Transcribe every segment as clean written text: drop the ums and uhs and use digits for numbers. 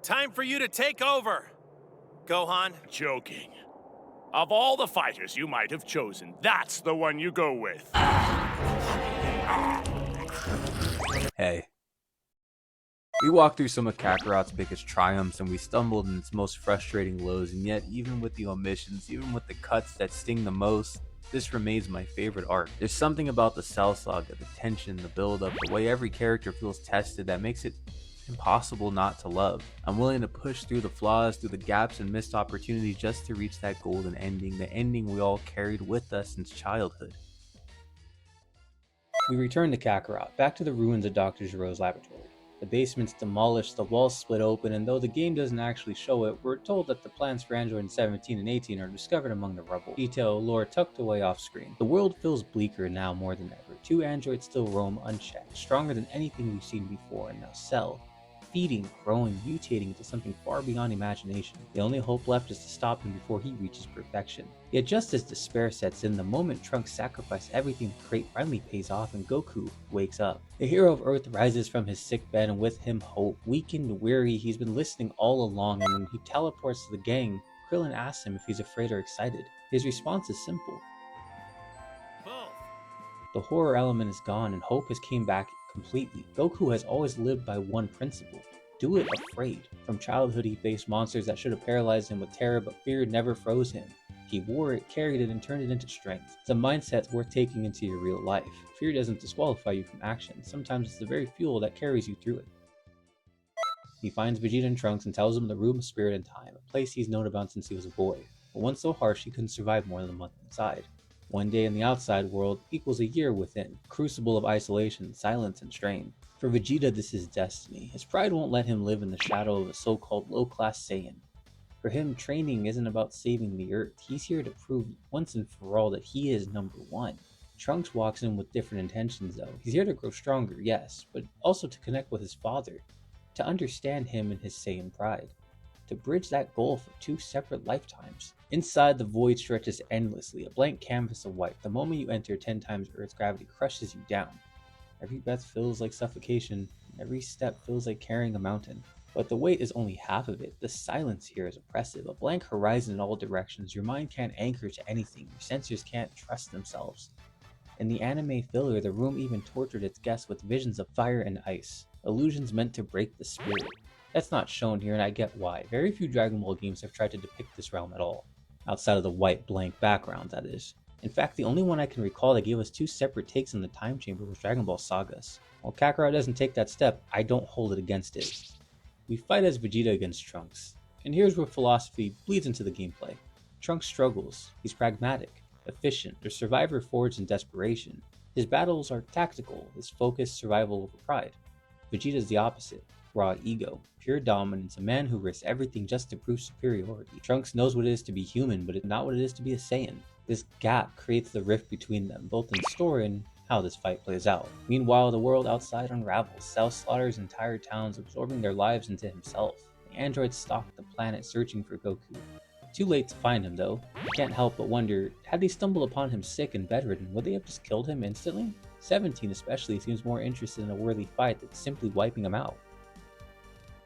Time for you to take over, Gohan. Joking. Of all the fighters you might have chosen, that's the one you go with. Hey. We walked through some of Kakarot's biggest triumphs and we stumbled in its most frustrating lows, and yet even with the omissions, even with the cuts that sting the most, this remains my favorite arc. There's something about the Cell Saga, the tension, the build-up, the way every character feels tested that makes it impossible not to love. I'm willing to push through the flaws, through the gaps and missed opportunities just to reach that golden ending, the ending we all carried with us since childhood. We return to Kakarot, back to the ruins of Dr. Gero's laboratory. The basement's demolished, the walls split open, and though the game doesn't actually show it, we're told that the plans for Android 17 and 18 are discovered among the rubble. Detail lore tucked away off screen. The world feels bleaker now more than ever. Two androids still roam unchecked, stronger than anything we've seen before, and now Cell, feeding, growing, mutating into something far beyond imagination. The only hope left is to stop him before he reaches perfection. Yet just as despair sets in, the moment Trunks sacrificed everything to create finally pays off and Goku wakes up. The hero of Earth rises from his sick bed, and with him hope. Weakened, weary, he's been listening all along, and when he teleports to the gang, Krillin asks him if he's afraid or excited. His response is simple. Both. The horror element is gone and hope has came back completely. Goku has always lived by one principle: do it afraid. From childhood he faced monsters that should have paralyzed him with terror, but fear never froze him. He wore it, carried it, and turned it into strength. It's a mindset worth taking into your real life. Fear doesn't disqualify you from action. Sometimes it's the very fuel that carries you through it. He finds Vegeta and Trunks and tells them the room of spirit and time, a place he's known about since he was a boy, but one so harsh he couldn't survive more than a month inside. One day in the outside world equals a year within, a crucible of isolation, silence, and strain. For Vegeta, this is destiny. His pride won't let him live in the shadow of a so-called low-class Saiyan. For him, training isn't about saving the Earth. He's here to prove once and for all that he is number one. Trunks walks in with different intentions though. He's here to grow stronger, yes, but also to connect with his father, to understand him and his Saiyan pride, to bridge that goal for two separate lifetimes. Inside, the void stretches endlessly, a blank canvas of white. The moment you enter, 10 times Earth's gravity crushes you down. Every breath feels like suffocation, every step feels like carrying a mountain. But the weight is only half of it. The silence here is oppressive, a blank horizon in all directions. Your mind can't anchor to anything, your sensors can't trust themselves. In the anime filler, the room even tortured its guests with visions of fire and ice, illusions meant to break the spirit. That's not shown here, and I get why. Very few Dragon Ball games have tried to depict this realm at all, outside of the white blank background, that is. In fact, the only one I can recall that gave us two separate takes in the time chamber was Dragon Ball Sagas. While Kakarot doesn't take that step, I don't hold it against it. We fight as Vegeta against Trunks, and here's where philosophy bleeds into the gameplay. Trunks struggles, he's pragmatic, efficient, a survivor forged in desperation. His battles are tactical, his focus survival over pride. Vegeta's the opposite. Raw ego, pure dominance, a man who risks everything just to prove superiority. Trunks knows what it is to be human, but it's not what it is to be a Saiyan. This gap creates the rift between them, both in story and how this fight plays out. Meanwhile, the world outside unravels. Cell slaughters entire towns, absorbing their lives into himself. The androids stalk the planet searching for Goku. Too late to find him though. You can't help but wonder, had they stumbled upon him sick and bedridden, would they have just killed him instantly? 17 especially seems more interested in a worthy fight than simply wiping him out.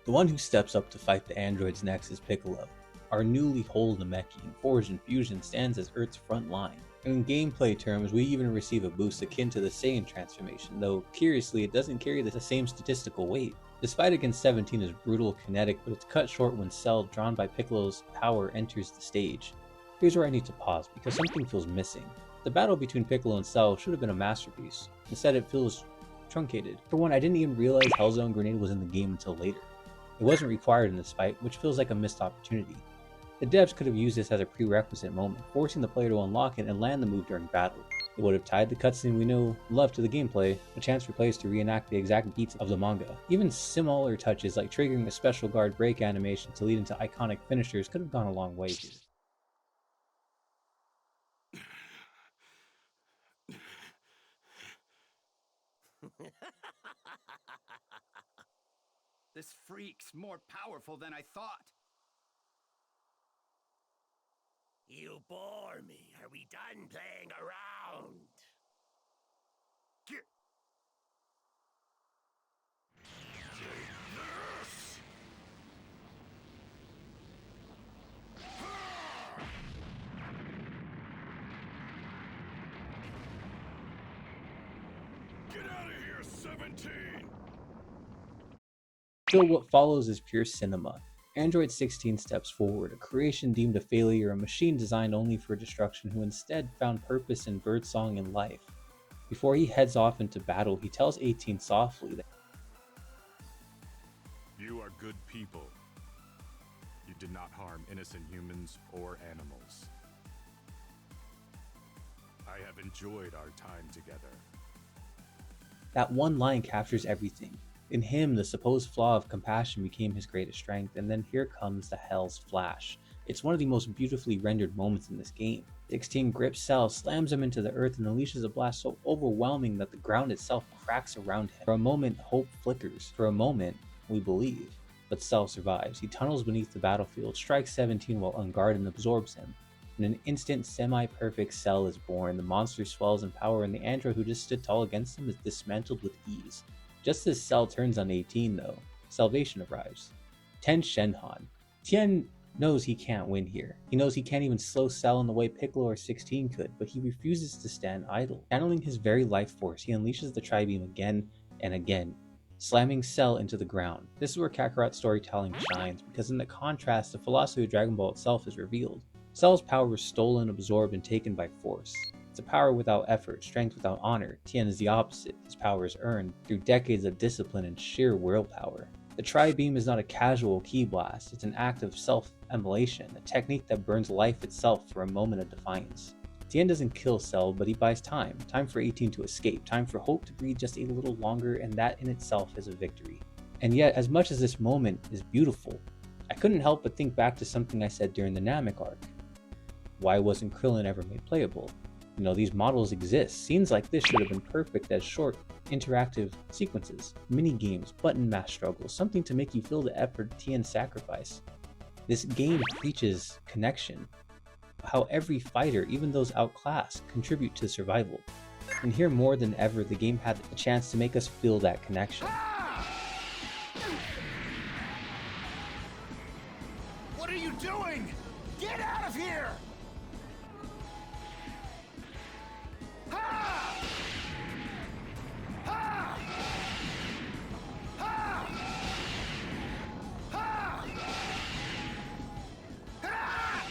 The one who steps up to fight the androids next is Piccolo. Our newly whole Namekian, forged in fusion, stands as Earth's front line. In gameplay terms, we even receive a boost akin to the Saiyan transformation, though curiously it doesn't carry the same statistical weight. This fight against 17 is brutal, kinetic, but it's cut short when Cell, drawn by Piccolo's power, enters the stage. Here's where I need to pause, because something feels missing. The battle between Piccolo and Cell should have been a masterpiece. Instead it feels truncated. For one, I didn't even realize Hellzone Grenade was in the game until later. It wasn't required in this fight, which feels like a missed opportunity. The devs could have used this as a prerequisite moment, forcing the player to unlock it and land the move during battle. It would have tied the cutscene we know and love to the gameplay, a chance for players to reenact the exact beats of the manga. Even smaller touches like triggering a special guard break animation to lead into iconic finishers could have gone a long way here. This freak's more powerful than I thought. You bore me. Are we done playing around? Still, what follows is pure cinema. Android 16 steps forward, a creation deemed a failure, a machine designed only for destruction who instead found purpose in birdsong and life. Before he heads off into battle, he tells 18 softly that You are good people. You did not harm innocent humans or animals. I have enjoyed our time together. that one line captures everything. In him, the supposed flaw of compassion became his greatest strength, and then here comes the Hell's Flash. It's one of the most beautifully rendered moments in this game. 16 grips Cell, slams him into the earth, and unleashes a blast so overwhelming that the ground itself cracks around him. For a moment, hope flickers. For a moment, we believe. But Cell survives. He tunnels beneath the battlefield, strikes 17 while unguarded, and absorbs him. In an instant, semi-perfect Cell is born. The monster swells in power, and the android who just stood tall against him is dismantled with ease. Just as Cell turns on 18 though, salvation arrives. Ten Shenhan. Tien knows he can't win here. He knows he can't even slow Cell in the way Piccolo or 16 could, but he refuses to stand idle. Channeling his very life force, he unleashes the Tri-Beam again and again, slamming Cell into the ground. This is where Kakarot's storytelling shines, because in the contrast, the philosophy of Dragon Ball itself is revealed. Cell's power is stolen, absorbed, and taken by force. It's a power without effort, strength without honor. Tien is the opposite. His power is earned through decades of discipline and sheer willpower. The Tri-Beam is not a casual ki blast, it's an act of self-immolation, a technique that burns life itself for a moment of defiance. Tien doesn't kill Cell, but he buys time. Time for 18 to escape, time for hope to breathe just a little longer, and that in itself is a victory. And yet, as much as this moment is beautiful, I couldn't help but think back to something I said during the Namek arc. Why wasn't Krillin ever made playable? You know, these models exist. Scenes like this should have been perfect as short, interactive sequences, mini-games, button mash struggles, something to make you feel the effort Tien sacrifice. This game preaches connection, how every fighter, even those outclassed, contribute to survival. And here more than ever, the game had a chance to make us feel that connection. What are you doing? Get out of here! Ha! Ha! Ha! Ha! Ha!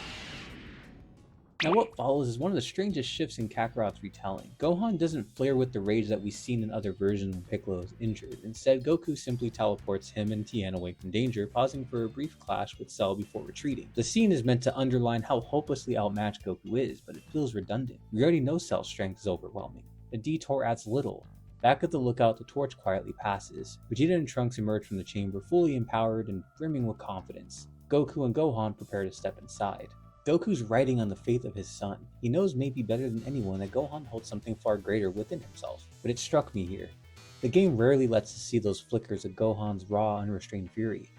Now what follows is one of the strangest shifts in Kakarot's retelling. Gohan doesn't flare with the rage that we've seen in other versions when Piccolo is injured. Instead, Goku simply teleports him and Tien away from danger, pausing for a brief clash with Cell before retreating. The scene is meant to underline how hopelessly outmatched Goku is, but it feels redundant. We already know Cell's strength is overwhelming. The detour adds little. Back at the lookout, the torch quietly passes. Vegeta and Trunks emerge from the chamber, fully empowered and brimming with confidence. Goku and Gohan prepare to step inside. Goku's riding on the faith of his son. He knows maybe better than anyone that Gohan holds something far greater within himself. But it struck me here. The game rarely lets us see those flickers of Gohan's raw, unrestrained fury.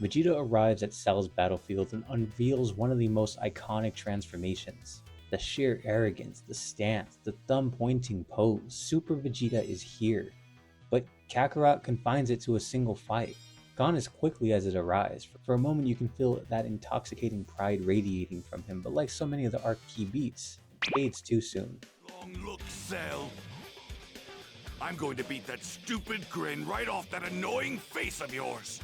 Vegeta arrives at Cell's battlefield and unveils one of the most iconic transformations. The sheer arrogance, the stance, the thumb-pointing pose. Super Vegeta is here. But Kakarot confines it to a single fight. Gone as quickly as it arrives. For a moment you can feel that intoxicating pride radiating from him, but like so many of the arc key beats, it fades too soon. Long look, Cell. I'm going to beat that stupid grin right off that annoying face of yours.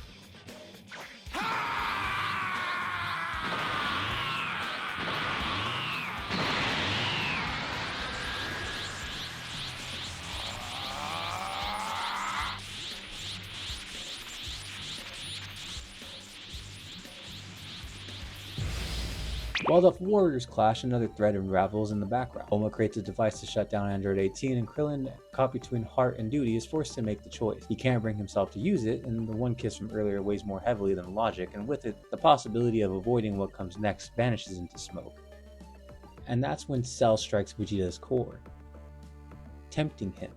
While the warriors clash, another thread unravels in the background. Bulma creates a device to shut down Android 18, and Krillin, caught between heart and duty, is forced to make the choice. He can't bring himself to use it, and the one kiss from earlier weighs more heavily than logic, and with it, the possibility of avoiding what comes next vanishes into smoke. And that's when Cell strikes Vegeta's core, tempting him,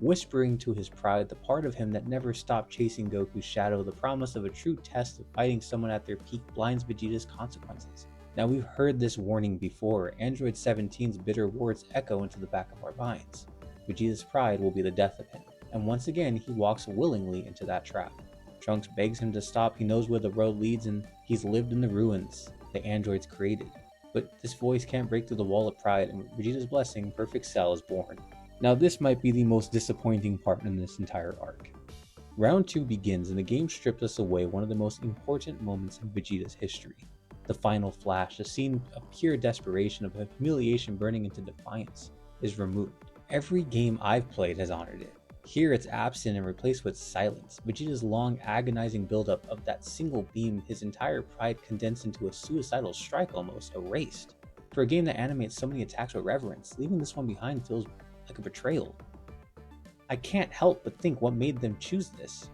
whispering to his pride, the part of him that never stopped chasing Goku's shadow. The promise of a true test of fighting someone at their peak blinds Vegeta's consequences. Now we've heard this warning before. Android 17's bitter words echo into the back of our minds. Vegeta's pride will be the death of him, and once again he walks willingly into that trap. Trunks begs him to stop. He knows where the road leads, and he's lived in the ruins the androids created. But this voice can't break through the wall of pride, and with Vegeta's blessing, Perfect Cell is born. Now this might be the most disappointing part in this entire arc. Round 2 begins and the game stripped us away one of the most important moments in Vegeta's history. The final flash, a scene of pure desperation, of humiliation burning into defiance, is removed. Every game I've played has honored it. Here it's absent and replaced with silence. Vegeta's long, agonizing buildup of that single beam, his entire pride condensed into a suicidal strike almost, erased. For a game that animates so many attacks with reverence, leaving this one behind feels like a betrayal. I can't help but think what made them choose this.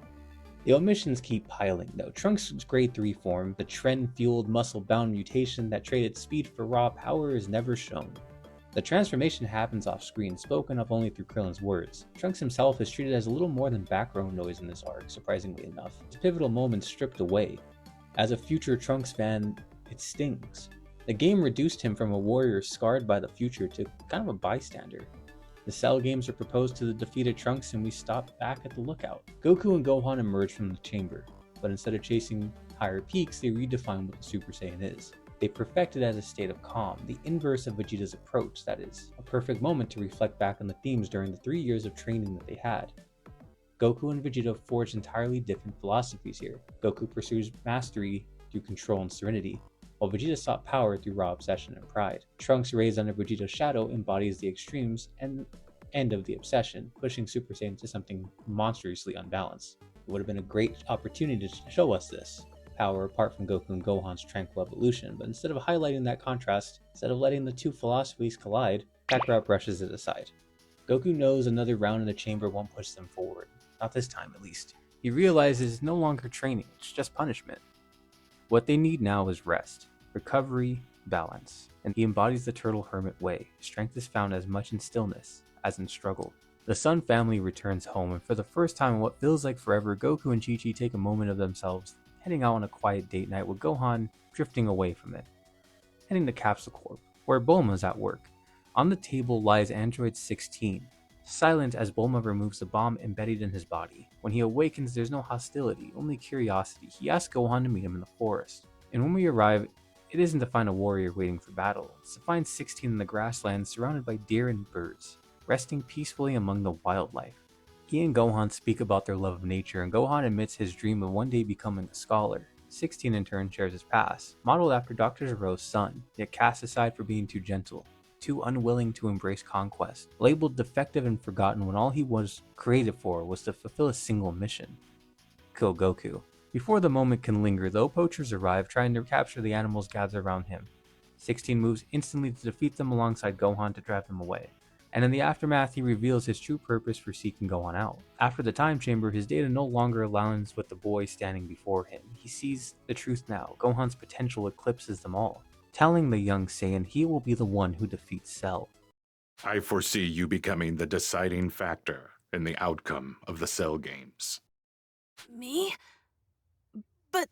The omissions keep piling though. Trunks' grade 3 form, the trend-fueled, muscle-bound mutation that traded speed for raw power, is never shown. The transformation happens off-screen, spoken of only through Krillin's words. Trunks himself is treated as a little more than background noise in this arc, surprisingly enough. His pivotal moments stripped away. As a future Trunks fan, it stings. The game reduced him from a warrior scarred by the future to kind of a bystander. The Cell games are proposed to the defeated Trunks and we stop back at the lookout. Goku and Gohan emerge from the chamber, but instead of chasing higher peaks, they redefine what the Super Saiyan is. They perfect it as a state of calm, the inverse of Vegeta's approach, that is, a perfect moment to reflect back on the themes during the 3 years of training that they had. Goku and Vegeta forged entirely different philosophies here. Goku pursues mastery through control and serenity, while Vegeta sought power through raw obsession and pride. Trunks, raised under Vegeta's shadow, embodies the extremes and end of the obsession, pushing Super Saiyan to something monstrously unbalanced. It would have been a great opportunity to show us this power apart from Goku and Gohan's tranquil evolution, but instead of highlighting that contrast, instead of letting the two philosophies collide, Kakarot brushes it aside. Goku knows another round in the chamber won't push them forward. Not this time, at least. He realizes it's no longer training, it's just punishment. What they need now is rest, recovery, balance, and he embodies the Turtle Hermit way. Strength is found as much in stillness as in struggle. The Sun family returns home, and for the first time in what feels like forever, Goku and Chi-Chi take a moment of themselves, heading out on a quiet date night with Gohan drifting away from it. Heading to Capsule Corp, where Bulma's at work. On the table lies Android 16, silent as Bulma removes the bomb embedded in his body. When he awakens, there's no hostility, only curiosity. He asks Gohan to meet him in the forest. And when we arrive, it isn't to find a warrior waiting for battle. It's to find 16 in the grasslands surrounded by deer and birds, resting peacefully among the wildlife. He and Gohan speak about their love of nature, and Gohan admits his dream of one day becoming a scholar. 16 in turn shares his past, modeled after Dr. Zero's son, yet cast aside for being too gentle, too unwilling to embrace conquest, labeled defective and forgotten when all he was created for was to fulfill a single mission: kill Goku. Before the moment can linger, though, poachers arrive trying to capture the animals gathered around him. 16 moves instantly to defeat them alongside Gohan to drive them away. And in the aftermath, he reveals his true purpose for seeking Gohan out. After the time chamber, his data no longer aligns with the boy standing before him. He sees the truth now. Gohan's potential eclipses them all, telling the young Saiyan he will be the one who defeats Cell. I foresee you becoming the deciding factor in the outcome of the Cell games. Me? But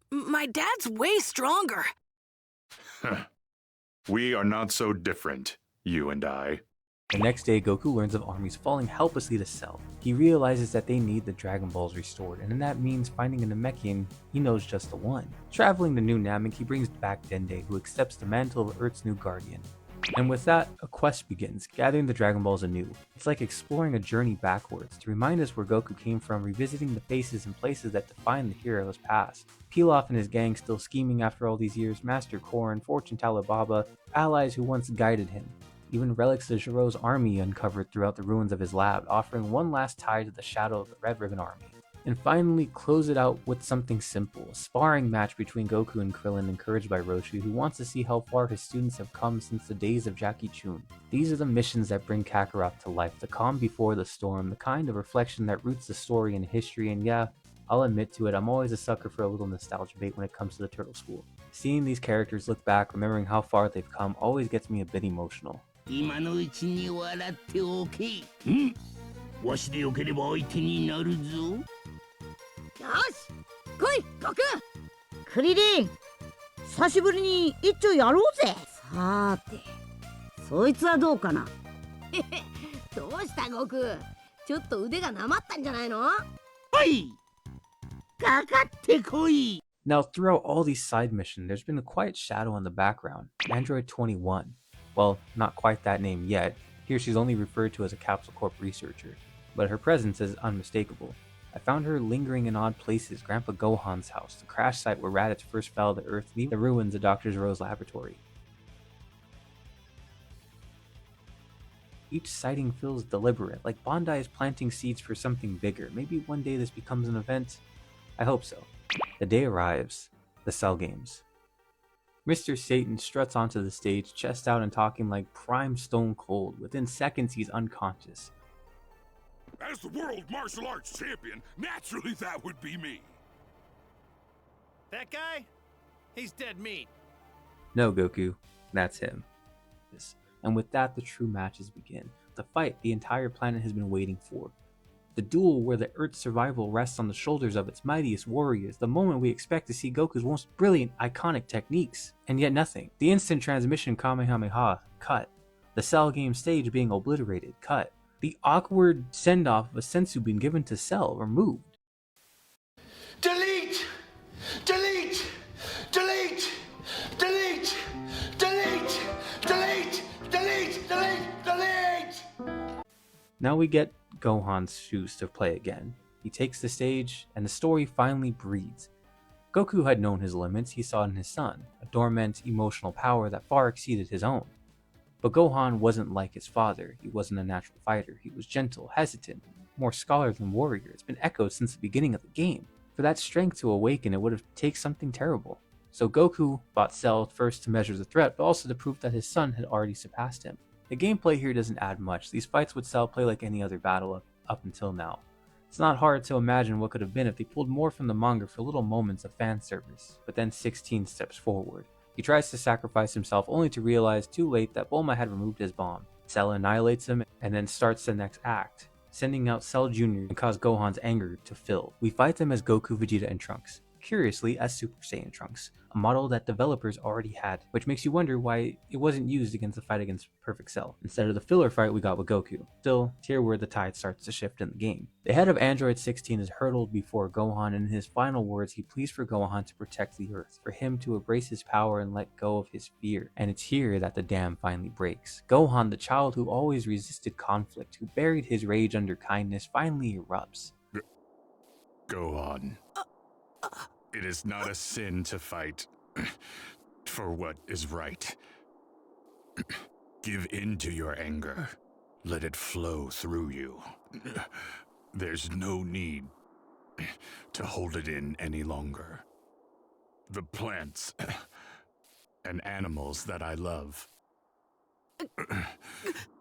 my dad's way stronger. We are not so different, you and I. The next day, Goku learns of armies falling helplessly to Cell. He realizes that they need the Dragon Balls restored, and that means finding a Namekian he knows just the one. Traveling to New Namek, he brings back Dende, who accepts the mantle of Earth's new guardian. And with that, a quest begins, gathering the Dragon Balls anew. It's like exploring a journey backwards, to remind us where Goku came from, revisiting the faces and places that define the hero's past. Pilaf and his gang still scheming after all these years, Master Korn, Fortune Teller Baba, allies who once guided him. Even relics of Gero's army uncovered throughout the ruins of his lab, offering one last tie to the shadow of the Red Ribbon Army. And finally, close it out with something simple, a sparring match between Goku and Krillin, encouraged by Roshi, who wants to see how far his students have come since the days of Jackie Chun. These are the missions that bring Kakarot to life, the calm before the storm, the kind of reflection that roots the story in history, and yeah, I'll admit to it, I'm always a sucker for a little nostalgia bait when it comes to the Turtle School. Seeing these characters look back, remembering how far they've come, always gets me a bit emotional. 今のうちに笑っておけ。ん？わしでよければ相手になるぞ。よし、来い、悟空。クリリン、久しぶりに一丁やろうぜ。さーて、そいつはどうかな。どうした悟空？ちょっと腕がなまったんじゃないの？はい。かかってこい。Now, throughout all these side missions, there's been a quiet shadow in the background. Android 21. Well, not quite that name yet. Here she's only referred to as a Capsule Corp researcher, but her presence is unmistakable. I found her lingering in odd places: Grandpa Gohan's house, the crash site where Raditz first fell to Earth, the ruins of Dr. Zero's laboratory. Each sighting feels deliberate, like Bondi is planting seeds for something bigger. Maybe one day this becomes an event. I hope so. The day arrives. The Cell Games. Mr. Satan struts onto the stage, chest out and talking like prime Stone Cold. Within seconds, he's unconscious. As the world martial arts champion, naturally that would be me. That guy? He's dead meat. No, Goku. That's him. And with that, the true matches begin. The fight the entire planet has been waiting for. The duel where the Earth's survival rests on the shoulders of its mightiest warriors. The moment we expect to see Goku's most brilliant, iconic techniques. And yet nothing. The instant transmission Kamehameha, cut. The Cell Game stage being obliterated, cut. The awkward send-off of a senzu bean given to Cell, removed. Delete! Delete! Delete! Delete! Delete! Delete! Delete! Delete! Delete! Now we get Gohan's shoes to play again. He takes the stage, and the story finally breathes. Goku had known his limits. He saw it in his son, a dormant, emotional power that far exceeded his own. But Gohan wasn't like his father. He wasn't a natural fighter. He was gentle, hesitant, more scholar than warrior. It's been echoed since the beginning of the game. For that strength to awaken, it would have taken something terrible. So Goku fought Cell first to measure the threat, but also to prove that his son had already surpassed him. The gameplay here doesn't add much. These fights with Cell play like any other battle up until now. It's not hard to imagine what could have been if they pulled more from the manga for little moments of fan service. But then 16 steps forward. He tries to sacrifice himself only to realize too late that Bulma had removed his bomb. Cell annihilates him and then starts the next act, sending out Cell Jr. and cause Gohan's anger to fill. We fight them as Goku, Vegeta, and Trunks. Curiously, as Super Saiyan Trunks, a model that developers already had, which makes you wonder why it wasn't used against the fight against Perfect Cell, instead of the filler fight we got with Goku. Still, here where the tide starts to shift in the game. The head of Android 16 is hurtled before Gohan, and in his final words he pleads for Gohan to protect the Earth, for him to embrace his power and let go of his fear. And it's here that the dam finally breaks. Gohan, the child who always resisted conflict, who buried his rage under kindness, finally erupts. Gohan. It is not a sin to fight for what is right. Give in to your anger. Let it flow through you. There's no need to hold it in any longer. The plants and animals that I love,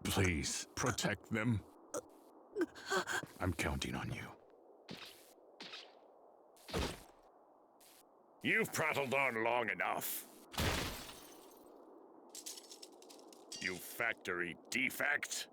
please protect them. I'm counting on you. You've prattled on long enough. You factory defect.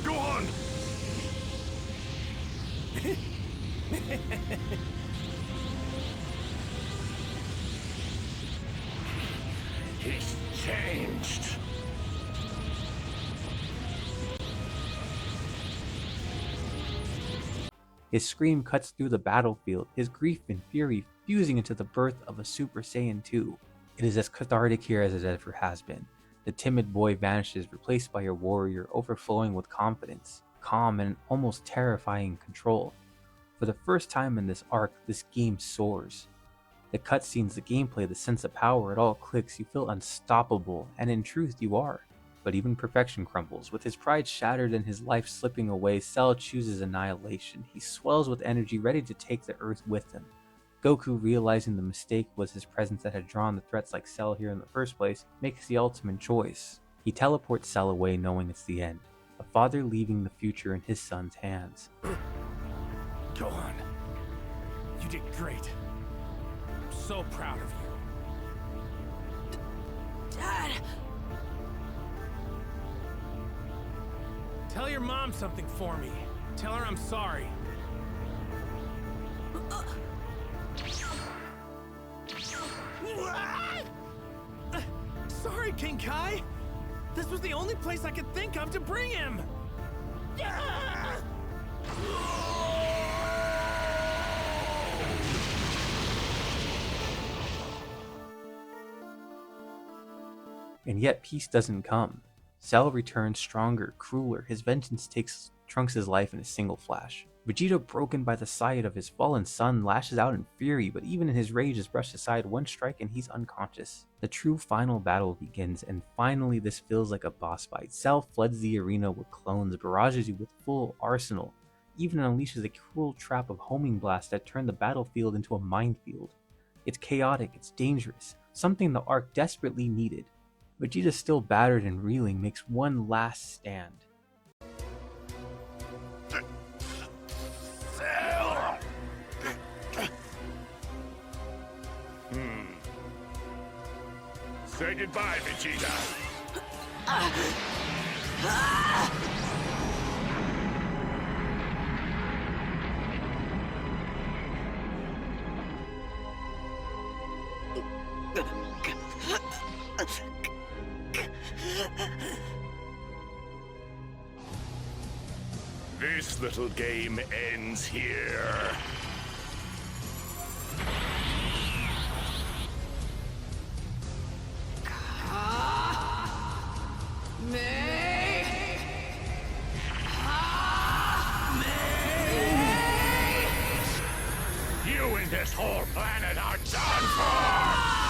Gohan! He's changed. His scream cuts through the battlefield, his grief and fury fusing into the birth of a Super Saiyan 2. It is as cathartic here as it ever has been. The timid boy vanishes, replaced by a warrior overflowing with confidence, calm, and almost terrifying control. For the first time in this arc, this game soars. The cutscenes, the gameplay, the sense of power, it all clicks. You feel unstoppable, and in truth you are. But even perfection crumbles. With his pride shattered and his life slipping away, Cell chooses annihilation. He swells with energy, ready to take the Earth with him. Goku, realizing the mistake was his presence that had drawn the threats like Cell here in the first place, makes the ultimate choice. He teleports Cell away, knowing it's the end. A father leaving the future in his son's hands. Gohan, you did great. I'm so proud of you. Dad. Tell your mom something for me. Tell her I'm sorry. Sorry, King Kai. This was the only place I could think of to bring him. And yet peace doesn't come. Cell returns stronger, crueler. His vengeance takes Trunks' life in a single flash. Vegeta, broken by the sight of his fallen son, lashes out in fury, but even in his rage is brushed aside one strike and he's unconscious. The true final battle begins, and finally this feels like a boss fight. Cell floods the arena with clones, barrages you with full arsenal, even unleashes a cruel trap of homing blasts that turn the battlefield into a minefield. It's chaotic, it's dangerous, something the arc desperately needed. Vegeta, still battered and reeling, makes one last stand. Say goodbye, Vegeta. This little game ends here. You and this whole planet are done for!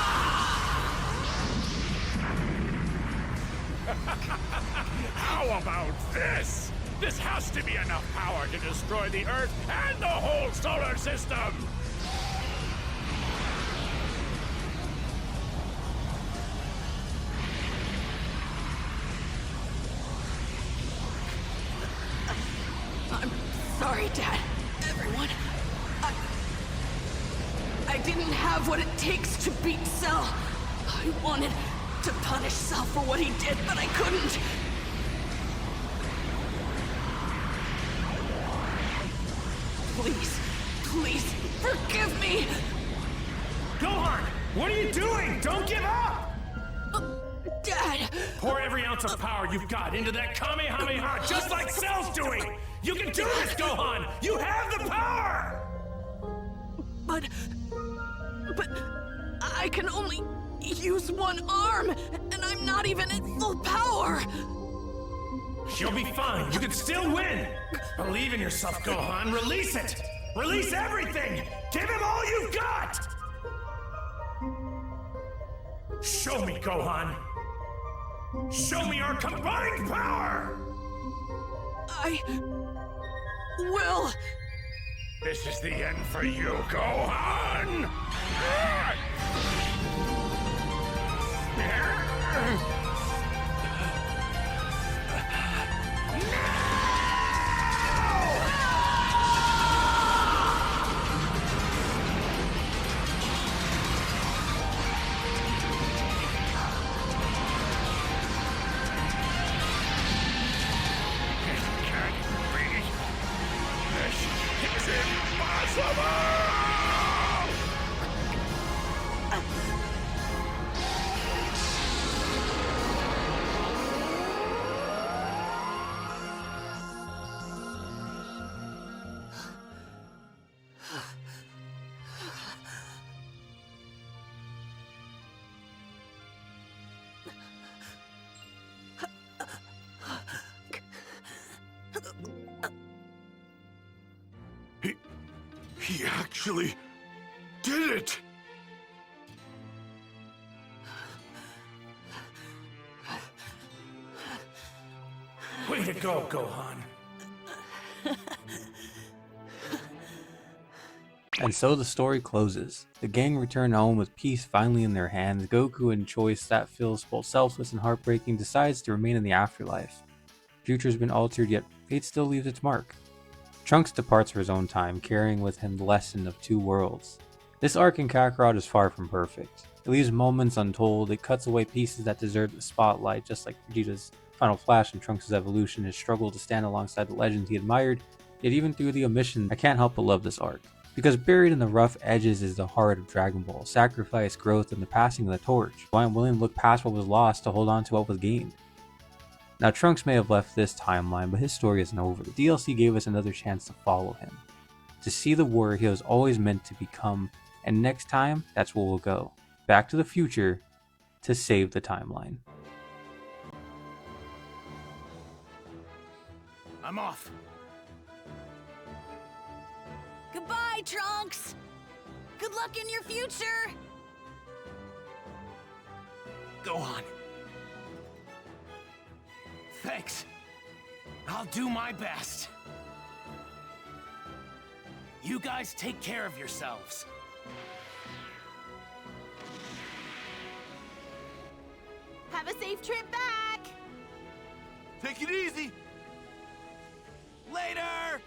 How about this? This has to be enough power to destroy the Earth and the whole solar system! I'm sorry, Dad. Everyone. I didn't have what it takes to beat Cell. I wanted to punish Cell for what he did, but I couldn't. Please, please, forgive me! Gohan, what are you doing? Don't give up! Dad! Pour every ounce of power you've got into that Kamehameha, just like Cell's doing! You can do this, Gohan! You have the power! But I can only use one arm, and I'm not even at full power! You'll be fine. You can still win. Believe in yourself, Gohan. Release it. Release everything. Give him all you've got. Show me, Gohan. Show me our combined power. I will. This is the end for you, Gohan! He actually did it! Way to go, Gohan. And so the story closes. The gang return home with peace finally in their hands. Goku, in choice that feels both selfless and heartbreaking, decides to remain in the afterlife. Future's been altered, yet fate still leaves its mark. Trunks departs for his own time, carrying with him the lesson of two worlds. This arc in Kakarot is far from perfect. It leaves moments untold, it cuts away pieces that deserve the spotlight, just like Vegeta's final flash and Trunks' evolution, his struggle to stand alongside the legends he admired. Yet even through the omission, I can't help but love this arc. Because buried in the rough edges is the heart of Dragon Ball, sacrifice, growth, and the passing of the torch. Why I'm willing to look past what was lost to hold on to what was gained. Now Trunks may have left this timeline, but his story isn't over. The DLC gave us another chance to follow him, to see the warrior he was always meant to become, and next time, that's where we'll go. Back to the future, to save the timeline. I'm off. Goodbye, Trunks! Good luck in your future! Go on. Thanks. I'll do my best. You guys take care of yourselves. Have a safe trip back! Take it easy. Later!